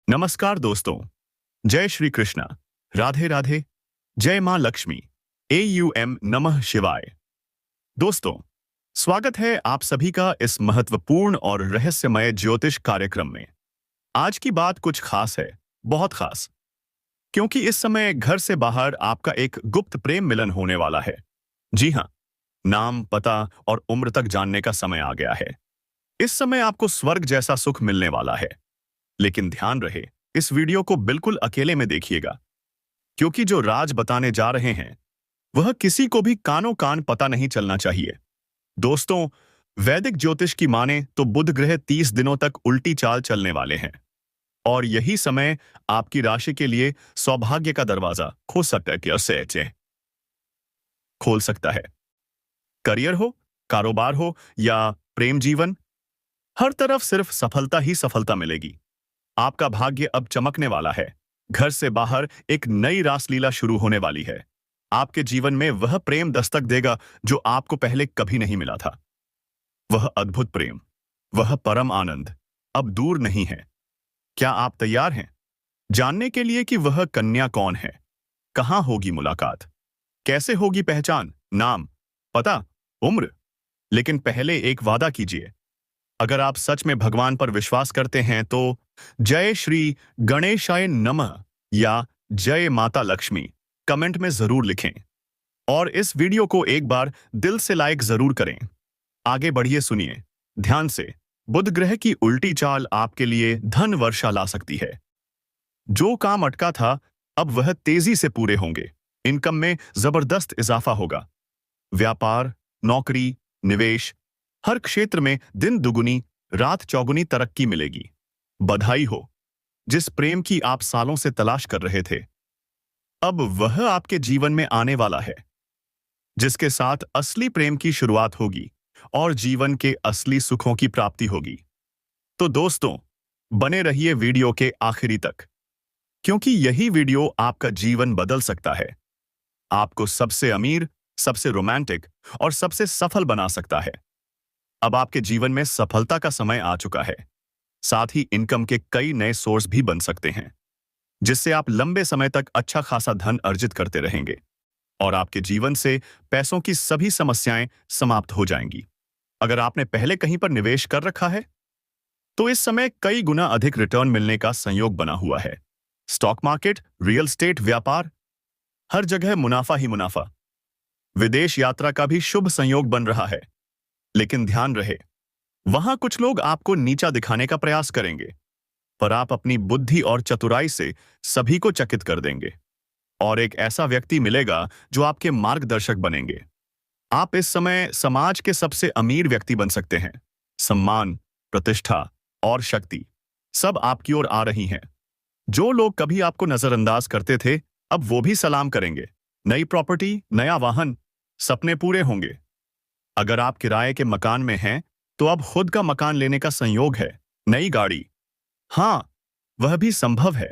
नमस्कार दोस्तों। जय श्री कृष्णा। राधे राधे। जय मां लक्ष्मी। AUM नमः शिवाय। दोस्तों, स्वागत है आप सभी का इस महत्वपूर्ण और रहस्यमय ज्योतिष कार्यक्रम में। आज की बात कुछ खास है, बहुत खास, क्योंकि इस समय घर से बाहर आपका एक गुप्त प्रेम मिलन होने वाला है। जी हाँ, नाम, पता और उम्र तक जानने का समय आ गया है। इस समय आपको स्वर्ग जैसा सुख मिलने वाला है। लेकिन ध्यान रहे, इस वीडियो को बिल्कुल अकेले में देखिएगा, क्योंकि जो राज बताने जा रहे हैं वह किसी को भी कानों कान पता नहीं चलना चाहिए। दोस्तों, वैदिक ज्योतिष की माने तो बुध ग्रह 30 दिनों तक उल्टी चाल चलने वाले हैं, और यही समय आपकी राशि के लिए सौभाग्य का दरवाजा खोल सकता है। कैसे खोल सकता है? करियर हो, कारोबार हो या प्रेम जीवन, हर तरफ सिर्फ सफलता ही सफलता मिलेगी। आपका भाग्य अब चमकने वाला है। घर से बाहर एक नई रासलीला शुरू होने वाली है। आपके जीवन में वह प्रेम दस्तक देगा जो आपको पहले कभी नहीं मिला था। वह अद्भुत प्रेम, वह परम आनंद अब दूर नहीं है। क्या आप तैयार हैं जानने के लिए कि वह कन्या कौन है? कहां होगी मुलाकात? कैसे होगी पहचान? नाम, पता, उम्र? लेकिन पहले एक वादा कीजिए। अगर आप सच में भगवान पर विश्वास करते हैं तो जय श्री गणेशाय नमः या जय माता लक्ष्मी कमेंट में जरूर लिखें, और इस वीडियो को एक बार दिल से लाइक जरूर करें। आगे बढ़िए, सुनिए ध्यान से। बुध ग्रह की उल्टी चाल आपके लिए धन वर्षा ला सकती है। जो काम अटका था अब वह तेजी से पूरे होंगे। इनकम में जबरदस्त इजाफा होगा। व्यापार, नौकरी, निवेश, हर क्षेत्र में दिन दुगुनी रात चौगुनी तरक्की मिलेगी। बधाई हो, जिस प्रेम की आप सालों से तलाश कर रहे थे अब वह आपके जीवन में आने वाला है, जिसके साथ असली प्रेम की शुरुआत होगी और जीवन के असली सुखों की प्राप्ति होगी। तो दोस्तों, बने रहिए वीडियो के आखिरी तक, क्योंकि यही वीडियो आपका जीवन बदल सकता है। आपको सबसे अमीर, सबसे रोमांटिक और सबसे सफल बना सकता है। अब आपके जीवन में सफलता का समय आ चुका है। साथ ही इनकम के कई नए सोर्स भी बन सकते हैं, जिससे आप लंबे समय तक अच्छा खासा धन अर्जित करते रहेंगे और आपके जीवन से पैसों की सभी समस्याएं समाप्त हो जाएंगी। अगर आपने पहले कहीं पर निवेश कर रखा है तो इस समय कई गुना अधिक रिटर्न मिलने का संयोग बना हुआ है। स्टॉक मार्केट, रियल एस्टेट, व्यापार, हर जगह मुनाफा ही मुनाफा। विदेश यात्रा का भी शुभ संयोग बन रहा है। लेकिन ध्यान रहे, वहां कुछ लोग आपको नीचा दिखाने का प्रयास करेंगे, पर आप अपनी बुद्धि और चतुराई से सभी को चकित कर देंगे, और एक ऐसा व्यक्ति मिलेगा जो आपके मार्गदर्शक बनेंगे। आप इस समय समाज के सबसे अमीर व्यक्ति बन सकते हैं। सम्मान, प्रतिष्ठा और शक्ति सब आपकी ओर आ रही हैं। जो लोग कभी आपको नजरअंदाज करते थे अब वो भी सलाम करेंगे। नई प्रॉपर्टी, नया वाहन, सपने पूरे होंगे। अगर आप किराए के मकान में हैं तो अब खुद का मकान लेने का संयोग है। नई गाड़ी, हाँ, वह भी संभव है।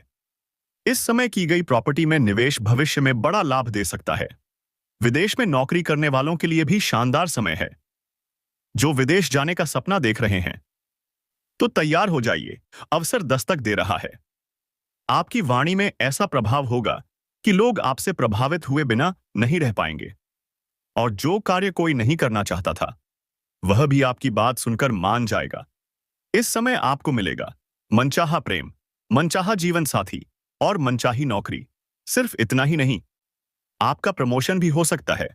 इस समय की गई प्रॉपर्टी में निवेश भविष्य में बड़ा लाभ दे सकता है। विदेश में नौकरी करने वालों के लिए भी शानदार समय है। जो विदेश जाने का सपना देख रहे हैं तो तैयार हो जाइए, अवसर दस्तक दे रहा है। आपकी वाणी में ऐसा प्रभाव होगा कि लोग आपसे प्रभावित हुए बिना नहीं रह पाएंगे, और जो कार्य कोई नहीं करना चाहता था वह भी आपकी बात सुनकर मान जाएगा। इस समय आपको मिलेगा मनचाहा प्रेम, मनचाहा जीवन साथी और मनचाही नौकरी। सिर्फ इतना ही नहीं, आपका प्रमोशन भी हो सकता है।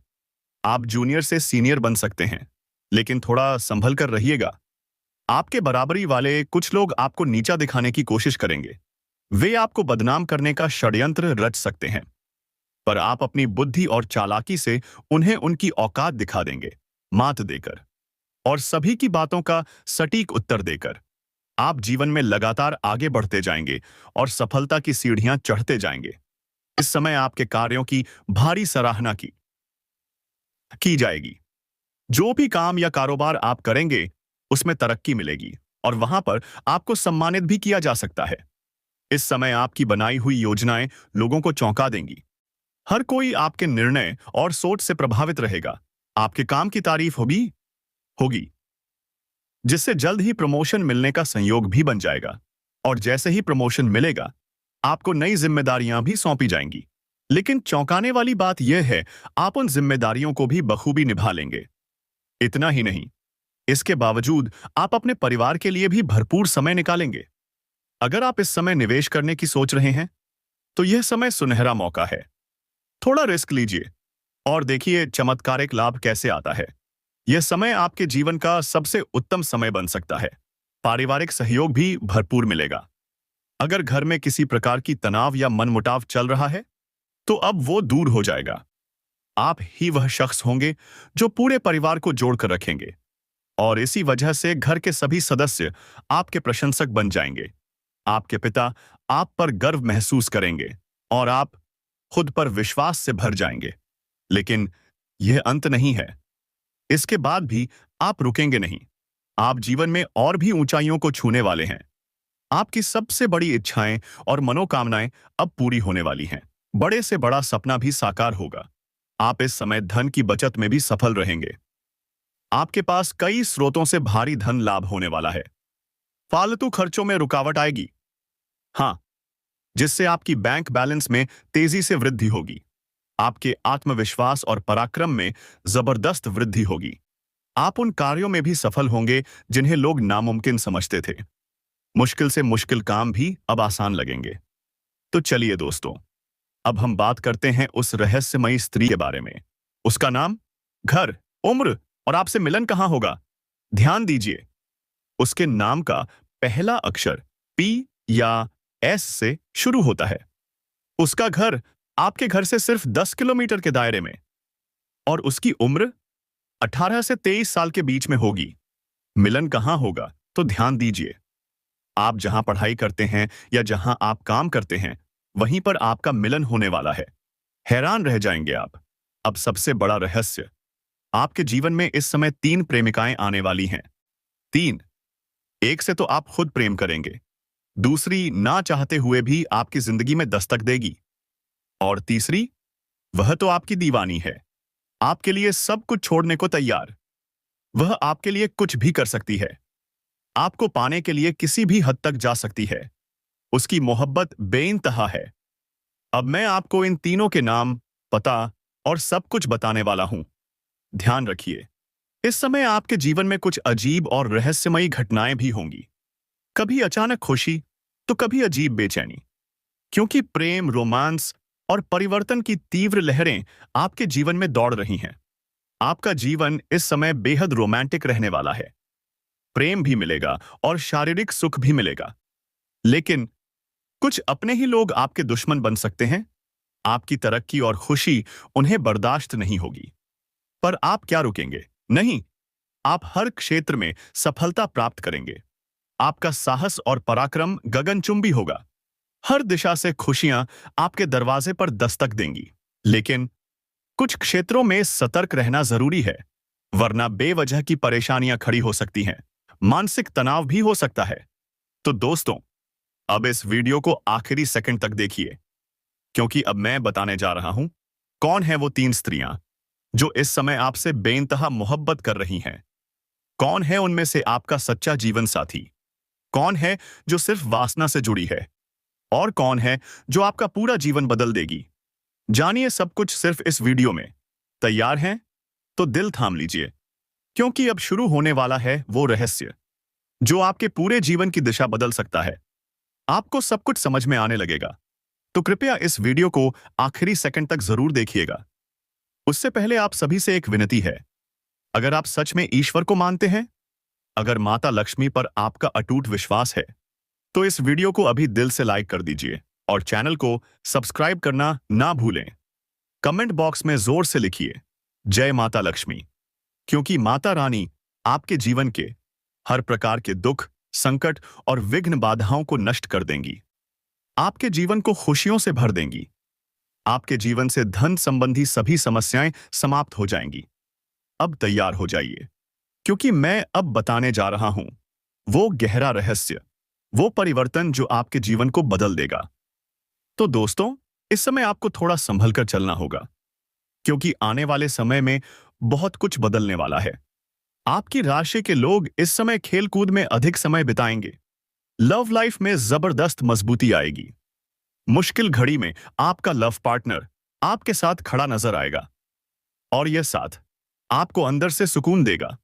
आप जूनियर से सीनियर बन सकते हैं, लेकिन थोड़ा संभल कर रहिएगा। आपके बराबरी वाले कुछ लोग आपको नीचा दिखाने की कोशिश करेंगे। वे आपको बदनाम करने का षड्यंत्र रच सकते हैं, पर आप अपनी बुद्धि और चालाकी से उन्हें उनकी औकात दिखा देंगे। मात देकर और सभी की बातों का सटीक उत्तर देकर आप जीवन में लगातार आगे बढ़ते जाएंगे और सफलता की सीढ़ियां चढ़ते जाएंगे। इस समय आपके कार्यों की भारी सराहना की जाएगी। जो भी काम या कारोबार आप करेंगे उसमें तरक्की मिलेगी, और वहां पर आपको सम्मानित भी किया जा सकता है। इस समय आपकी बनाई हुई योजनाएं लोगों को चौंका देंगी। हर कोई आपके निर्णय और सोच से प्रभावित रहेगा। आपके काम की तारीफ होगी, जिससे जल्द ही प्रमोशन मिलने का संयोग भी बन जाएगा। और जैसे ही प्रमोशन मिलेगा, आपको नई जिम्मेदारियां भी सौंपी जाएंगी। लेकिन चौंकाने वाली बात यह है, आप उन जिम्मेदारियों को भी बखूबी निभा लेंगे। इतना ही नहीं, इसके बावजूद आप अपने परिवार के लिए भी भरपूर समय निकालेंगे। अगर आप इस समय निवेश करने की सोच रहे हैं, तो यह समय सुनहरा मौका है। थोड़ा रिस्क लीजिए और देखिए चमत्कारिक लाभ कैसे आता है। यह समय आपके जीवन का सबसे उत्तम समय बन सकता है। पारिवारिक सहयोग भी भरपूर मिलेगा। अगर घर में किसी प्रकार की तनाव या मनमुटाव चल रहा है, तो अब वो दूर हो जाएगा। आप ही वह शख्स होंगे जो पूरे परिवार को जोड़कर रखेंगे, और इसी वजह से घर के सभी सदस्य आपके प्रशंसक बन जाएंगे। आपके पिता आप पर गर्व महसूस करेंगे और आप खुद पर विश्वास से भर जाएंगे। लेकिन यह अंत नहीं है। इसके बाद भी आप रुकेंगे नहीं। आप जीवन में और भी ऊंचाइयों को छूने वाले हैं। आपकी सबसे बड़ी इच्छाएं और मनोकामनाएं अब पूरी होने वाली हैं। बड़े से बड़ा सपना भी साकार होगा। आप इस समय धन की बचत में भी सफल रहेंगे। आपके पास कई स्रोतों से भारी धन लाभ होने वाला है। फालतू खर्चों में रुकावट आएगी, हाँ, जिससे आपकी बैंक बैलेंस में तेजी से वृद्धि होगी। आपके आत्मविश्वास और पराक्रम में जबरदस्त वृद्धि होगी। आप उन कार्यों में भी सफल होंगे जिन्हें लोग नामुमकिन समझते थे। मुश्किल से मुश्किल काम भी अब आसान लगेंगे। तो चलिए दोस्तों, अब हम बात करते हैं उस रहस्यमयी स्त्री के बारे में। उसका नाम, घर, उम्र और आपसे मिलन कहाँ होगा। ध्यान दीजिए, उसके नाम का पहला अक्षर पी या एस से शुरू होता है। उसका घर आपके घर से सिर्फ 10 किलोमीटर के दायरे में, और उसकी उम्र 18 से 23 साल के बीच में होगी। मिलन कहाँ होगा, तो ध्यान दीजिए, आप जहां पढ़ाई करते हैं या जहां आप काम करते हैं, वहीं पर आपका मिलन होने वाला है। हैरान रह जाएंगे आप। अब सबसे बड़ा रहस्य, आपके जीवन में इस समय 3 प्रेमिकाएं आने वाली हैं। 3। एक से तो आप खुद प्रेम करेंगे, दूसरी ना चाहते हुए भी आपकी जिंदगी में दस्तक देगी, और तीसरी, वह तो आपकी दीवानी है, आपके लिए सब कुछ छोड़ने को तैयार। वह आपके लिए कुछ भी कर सकती है, आपको पाने के लिए किसी भी हद तक जा सकती है। उसकी मोहब्बत बेइंतहा है। अब मैं आपको इन तीनों के नाम, पता और सब कुछ बताने वाला हूं। ध्यान रखिए, इस समय आपके जीवन में कुछ अजीब और रहस्यमयी घटनाएं भी होंगी। कभी अचानक खुशी, तो कभी अजीब बेचैनी, क्योंकि प्रेम, रोमांस और परिवर्तन की तीव्र लहरें आपके जीवन में दौड़ रही हैं। आपका जीवन इस समय बेहद रोमांटिक रहने वाला है। प्रेम भी मिलेगा और शारीरिक सुख भी मिलेगा। लेकिन कुछ अपने ही लोग आपके दुश्मन बन सकते हैं। आपकी तरक्की और खुशी उन्हें बर्दाश्त नहीं होगी। पर आप क्या रुकेंगे? नहीं, आप हर क्षेत्र में सफलता प्राप्त करेंगे। आपका साहस और पराक्रम गगनचुंबी होगा। हर दिशा से खुशियां आपके दरवाजे पर दस्तक देंगी। लेकिन कुछ क्षेत्रों में सतर्क रहना जरूरी है, वरना बेवजह की परेशानियां खड़ी हो सकती हैं। मानसिक तनाव भी हो सकता है। तो दोस्तों, अब इस वीडियो को आखिरी सेकंड तक देखिए, क्योंकि अब मैं बताने जा रहा हूं कौन है वो 3 स्त्रियां जो इस समय आपसे बेइंतहा मोहब्बत कर रही हैं। कौन है उनमें से आपका सच्चा जीवन साथी? कौन है जो सिर्फ वासना से जुड़ी है? और कौन है जो आपका पूरा जीवन बदल देगी? जानिए सब कुछ सिर्फ इस वीडियो में। तैयार हैं? तो दिल थाम लीजिए, क्योंकि अब शुरू होने वाला है वो रहस्य जो आपके पूरे जीवन की दिशा बदल सकता है। आपको सब कुछ समझ में आने लगेगा। तो कृपया इस वीडियो को आखिरी सेकंड तक जरूर देखिएगा। उससे पहले आप सभी से एक विनती है, अगर आप सच में ईश्वर को मानते हैं, अगर माता लक्ष्मी पर आपका अटूट विश्वास है, तो इस वीडियो को अभी दिल से लाइक कर दीजिए और चैनल को सब्सक्राइब करना ना भूलें। कमेंट बॉक्स में जोर से लिखिए, जय माता लक्ष्मी, क्योंकि माता रानी आपके जीवन के हर प्रकार के दुख, संकट और विघ्न बाधाओं को नष्ट कर देंगी। आपके जीवन को खुशियों से भर देंगी। आपके जीवन से धन संबंधी सभी समस्याएं समाप्त हो जाएंगी। अब तैयार हो जाइए, क्योंकि मैं अब बताने जा रहा हूं वो गहरा रहस्य, वो परिवर्तन जो आपके जीवन को बदल देगा। तो दोस्तों, इस समय आपको थोड़ा संभल कर चलना होगा, क्योंकि आने वाले समय में बहुत कुछ बदलने वाला है। आपकी राशि के लोग इस समय खेलकूद में अधिक समय बिताएंगे। लव लाइफ में जबरदस्त मजबूती आएगी। मुश्किल घड़ी में आपका लव पार्टनर आपके साथ खड़ा नजर आएगा और यह साथ आपको अंदर से सुकून देगा।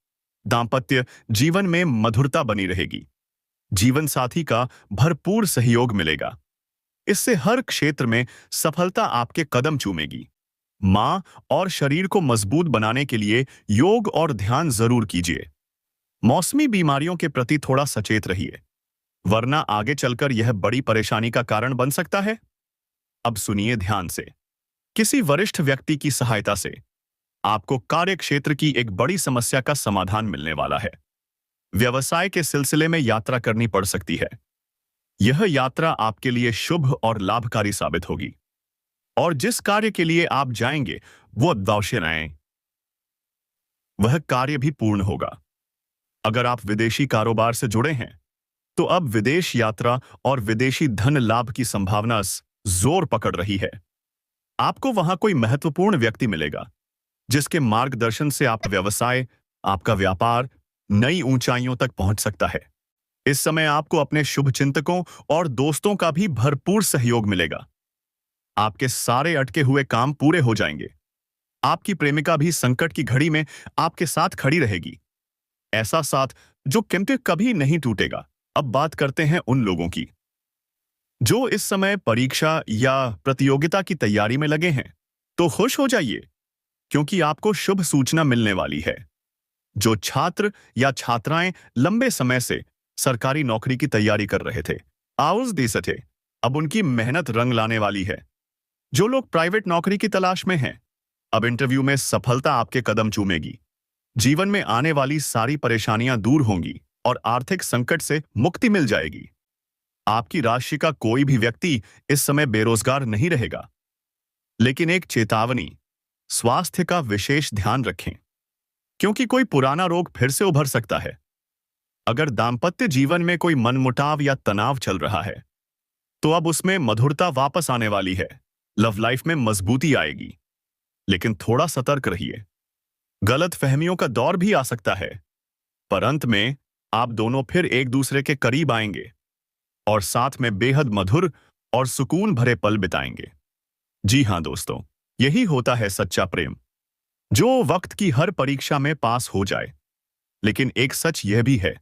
दाम्पत्य जीवन में मधुरता बनी रहेगी। जीवन साथी का भरपूर सहयोग मिलेगा। इससे हर क्षेत्र में सफलता आपके कदम चूमेगी। मां और शरीर को मजबूत बनाने के लिए योग और ध्यान जरूर कीजिए। मौसमी बीमारियों के प्रति थोड़ा सचेत रहिए, वरना आगे चलकर यह बड़ी परेशानी का कारण बन सकता है। अब सुनिए ध्यान से। किसी वरिष्ठ व्यक्ति की सहायता से आपको कार्य क्षेत्र की एक बड़ी समस्या का समाधान मिलने वाला है। व्यवसाय के सिलसिले में यात्रा करनी पड़ सकती है। यह यात्रा आपके लिए शुभ और लाभकारी साबित होगी और जिस कार्य के लिए आप जाएंगे वो अवश्य आए, वह कार्य भी पूर्ण होगा। अगर आप विदेशी कारोबार से जुड़े हैं तो अब विदेश यात्रा और विदेशी धन लाभ की संभावना जोर पकड़ रही है। आपको वहां कोई महत्वपूर्ण व्यक्ति मिलेगा जिसके मार्गदर्शन से आपका व्यवसाय, आपका व्यापार नई ऊंचाइयों तक पहुंच सकता है। इस समय आपको अपने शुभचिंतकों और दोस्तों का भी भरपूर सहयोग मिलेगा। आपके सारे अटके हुए काम पूरे हो जाएंगे। आपकी प्रेमिका भी संकट की घड़ी में आपके साथ खड़ी रहेगी। ऐसा साथ जो कीमतें कभी नहीं टूटेगा। अब बात करते हैं उन लोगों की जो इस समय परीक्षा या प्रतियोगिता की तैयारी में लगे हैं। तो खुश हो जाइए, क्योंकि आपको शुभ सूचना मिलने वाली है। जो छात्र या छात्राएं लंबे समय से सरकारी नौकरी की तैयारी कर रहे थे, आउज दे सके, अब उनकी मेहनत रंग लाने वाली है। जो लोग प्राइवेट नौकरी की तलाश में हैं, अब इंटरव्यू में सफलता आपके कदम चूमेगी। जीवन में आने वाली सारी परेशानियां दूर होंगी और आर्थिक संकट से मुक्ति मिल जाएगी। आपकी राशि का कोई भी व्यक्ति इस समय बेरोजगार नहीं रहेगा। लेकिन एक चेतावनी, स्वास्थ्य का विशेष ध्यान रखें, क्योंकि कोई पुराना रोग फिर से उभर सकता है। अगर दाम्पत्य जीवन में कोई मनमुटाव या तनाव चल रहा है तो अब उसमें मधुरता वापस आने वाली है। लव लाइफ में मजबूती आएगी, लेकिन थोड़ा सतर्क रहिए। गलत फहमियों का दौर भी आ सकता है, पर अंत में आप दोनों फिर एक दूसरे के करीब आएंगे और साथ में बेहद मधुर और सुकून भरे पल बिताएंगे। जी हां दोस्तों, यही होता है सच्चा प्रेम, जो वक्त की हर परीक्षा में पास हो जाए। लेकिन एक सच यह भी है,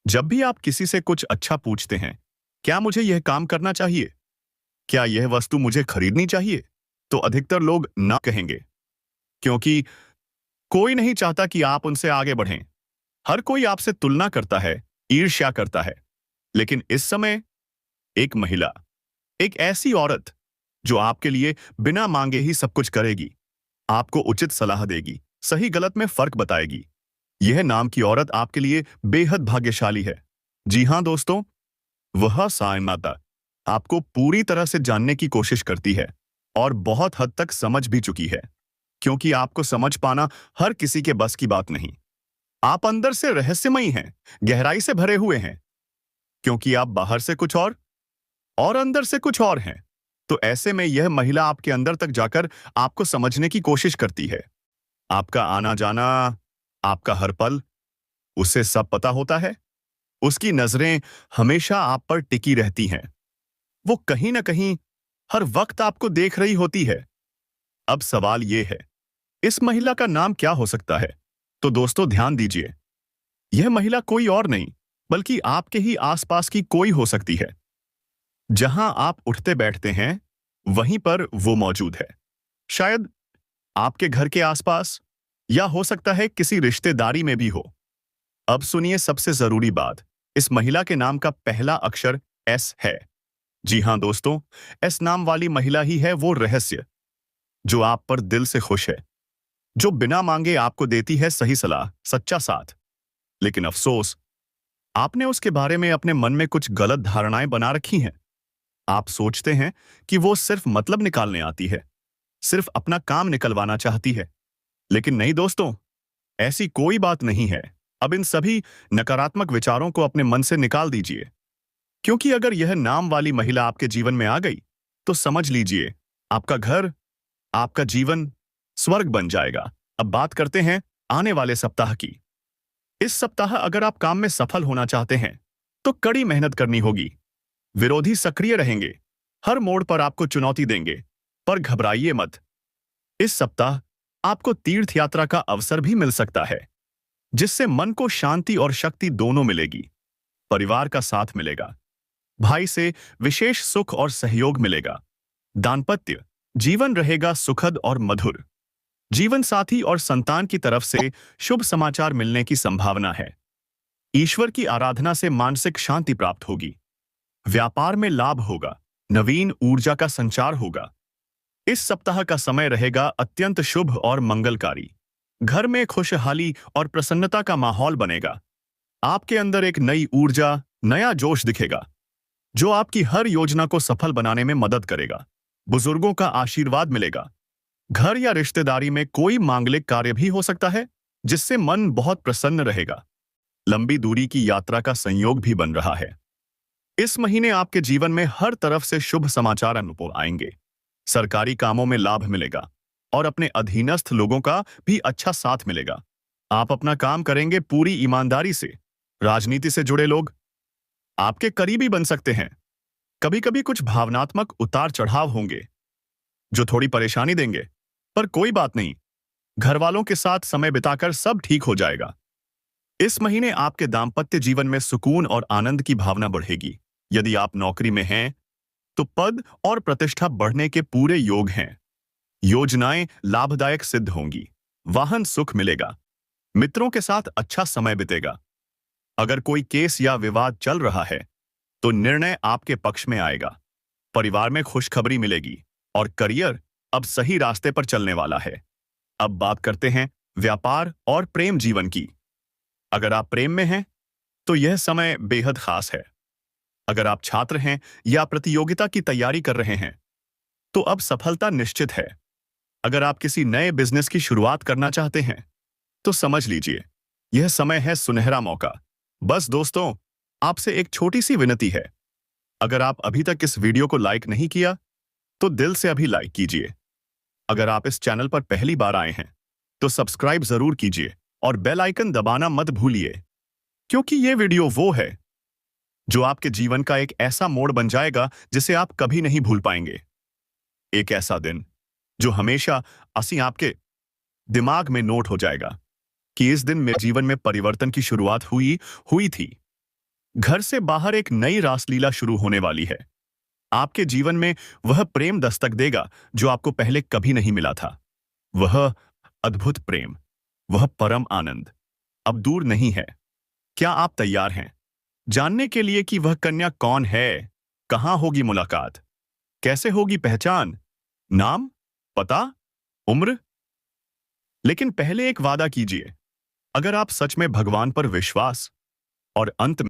जब भी आप किसी से कुछ अच्छा पूछते हैं, क्या मुझे यह काम करना चाहिए, क्या यह वस्तु मुझे खरीदनी चाहिए, तो अधिकतर लोग ना कहेंगे, क्योंकि कोई नहीं चाहता कि आप उनसे आगे बढ़ें। हर कोई आपसे तुलना करता है, ईर्ष्या करता है। लेकिन इस समय एक महिला, एक ऐसी औरत जो आपके लिए बिना मांगे ही सब कुछ करेगी, आपको उचित सलाह देगी, सही गलत में फर्क बताएगी, यह नाम की औरत आपके लिए बेहद भाग्यशाली है। जी हां दोस्तों, वह साईं माता आपको पूरी तरह से जानने की कोशिश करती है और बहुत हद तक समझ भी चुकी है, क्योंकि आपको समझ पाना हर किसी के बस की बात नहीं। आप अंदर से रहस्यमयी हैं, गहराई से भरे हुए हैं, क्योंकि आप बाहर से कुछ और अंदर से कुछ और हैं। तो ऐसे में यह महिला आपके अंदर तक जाकर आपको समझने की कोशिश करती है। आपका आना जाना, आपका हर पल, उसे सब पता होता है। उसकी नजरें हमेशा आप पर टिकी रहती हैं। वो कहीं ना कहीं हर वक्त आपको देख रही होती है। अब सवाल यह है, इस महिला का नाम क्या हो सकता है? तो दोस्तों ध्यान दीजिए, यह महिला कोई और नहीं बल्कि आपके ही आसपास की कोई हो सकती है। जहां आप उठते बैठते हैं, वहीं पर वो मौजूद है। शायद आपके घर के आसपास, या हो सकता है किसी रिश्तेदारी में भी हो। अब सुनिए सबसे जरूरी बात, इस महिला के नाम का पहला अक्षर एस है। जी हां दोस्तों, एस नाम वाली महिला ही है वो रहस्य जो आप पर दिल से खुश है, जो बिना मांगे आपको देती है सही सलाह, सच्चा साथ। लेकिन अफसोस, आपने उसके बारे में अपने मन में कुछ गलत धारणाएं बना रखी हैं। आप सोचते हैं कि वो सिर्फ मतलब निकालने आती है, सिर्फ अपना काम निकलवाना चाहती है। लेकिन नहीं दोस्तों, ऐसी कोई बात नहीं है। अब इन सभी नकारात्मक विचारों को अपने मन से निकाल दीजिए, क्योंकि अगर यह नाम वाली महिला आपके जीवन में आ गई तो समझ लीजिए, आपका घर, आपका जीवन स्वर्ग बन जाएगा। अब बात करते हैं आने वाले सप्ताह की। इस सप्ताह अगर आप काम में सफल होना चाहते हैं तो कड़ी मेहनत करनी होगी। विरोधी सक्रिय रहेंगे, हर मोड़ पर आपको चुनौती देंगे, पर घबराइए मत। इस सप्ताह आपको तीर्थ यात्रा का अवसर भी मिल सकता है, जिससे मन को शांति और शक्ति दोनों मिलेगी। परिवार का साथ मिलेगा, भाई से विशेष सुख और सहयोग मिलेगा। दाम्पत्य जीवन रहेगा सुखद और मधुर। जीवन साथी और संतान की तरफ से शुभ समाचार मिलने की संभावना है। ईश्वर की आराधना से मानसिक शांति प्राप्त होगी। व्यापार में लाभ होगा, नवीन ऊर्जा का संचार होगा। इस सप्ताह का समय रहेगा अत्यंत शुभ और मंगलकारी। घर में खुशहाली और प्रसन्नता का माहौल बनेगा। आपके अंदर एक नई ऊर्जा, नया जोश दिखेगा, जो आपकी हर योजना को सफल बनाने में मदद करेगा। बुजुर्गों का आशीर्वाद मिलेगा। घर या रिश्तेदारी में कोई मांगलिक कार्य भी हो सकता है, जिससे मन बहुत प्रसन्न रहेगा। लंबी दूरी की यात्रा का संयोग भी बन रहा है। इस महीने आपके जीवन में हर तरफ से शुभ समाचार अनुभव आएंगे। सरकारी कामों में लाभ मिलेगा और अपने अधीनस्थ लोगों का भी अच्छा साथ मिलेगा। आप अपना काम करेंगे पूरी ईमानदारी से। राजनीति से जुड़े लोग आपके करीबी बन सकते हैं। कभी कभी कुछ भावनात्मक उतार चढ़ाव होंगे, जो थोड़ी परेशानी देंगे, पर कोई बात नहीं। घर वालों के साथ समय बिताकर सब ठीक हो जाएगा। इस महीने आपके दाम्पत्य जीवन में सुकून और आनंद की भावना बढ़ेगी। यदि आप नौकरी में हैं, तो पद और प्रतिष्ठा बढ़ने के पूरे योग हैं। योजनाएं लाभदायक सिद्ध होंगी। वाहन सुख मिलेगा। मित्रों के साथ अच्छा समय बितेगा। अगर कोई केस या विवाद चल रहा है, तो निर्णय आपके पक्ष में आएगा। परिवार में खुशखबरी मिलेगी और करियर अब सही रास्ते पर चलने वाला है। अब बात करते हैं व्यापार और प्रेम जीवन की। अगर आप प्रेम में हैं, तो यह समय बेहद खास है। अगर आप छात्र हैं या प्रतियोगिता की तैयारी कर रहे हैं, तो अब सफलता निश्चित है। अगर आप किसी नए बिजनेस की शुरुआत करना चाहते हैं, तो समझ लीजिए, यह समय है सुनहरा मौका। बस दोस्तों, आपसे एक छोटी सी विनती है। अगर आप अभी तक इस वीडियो को लाइक नहीं किया, तो दिल से अभी लाइक कीजिए। अगर आप इस चैनल पर पहली बार आए हैं, तो सब्सक्राइब जरूर कीजिए और बेल आइकन दबाना मत भूलिए, क्योंकि यह वीडियो वो है जो आपके जीवन का एक ऐसा मोड़ बन जाएगा जिसे आप कभी नहीं भूल पाएंगे। एक ऐसा दिन जो हमेशा आपके दिमाग में नोट हो जाएगा कि इस दिन मेरे जीवन में परिवर्तन की शुरुआत हुई थी। घर से बाहर एक नई रासलीला शुरू होने वाली है। आपके जीवन में वह प्रेम दस्तक देगा जो आपको पहले कभी नहीं मिला था। वह अद्भुत प्रेम, वह परम आनंद अब दूर नहीं है। क्या आप तैयार हैं जानने के लिए कि वह कन्या कौन है? कहां होगी मुलाकात? कैसे होगी पहचान? नाम, पता, उम्र? लेकिन पहले एक वादा कीजिए। अगर आप सच में भगवान पर विश्वास और अंत में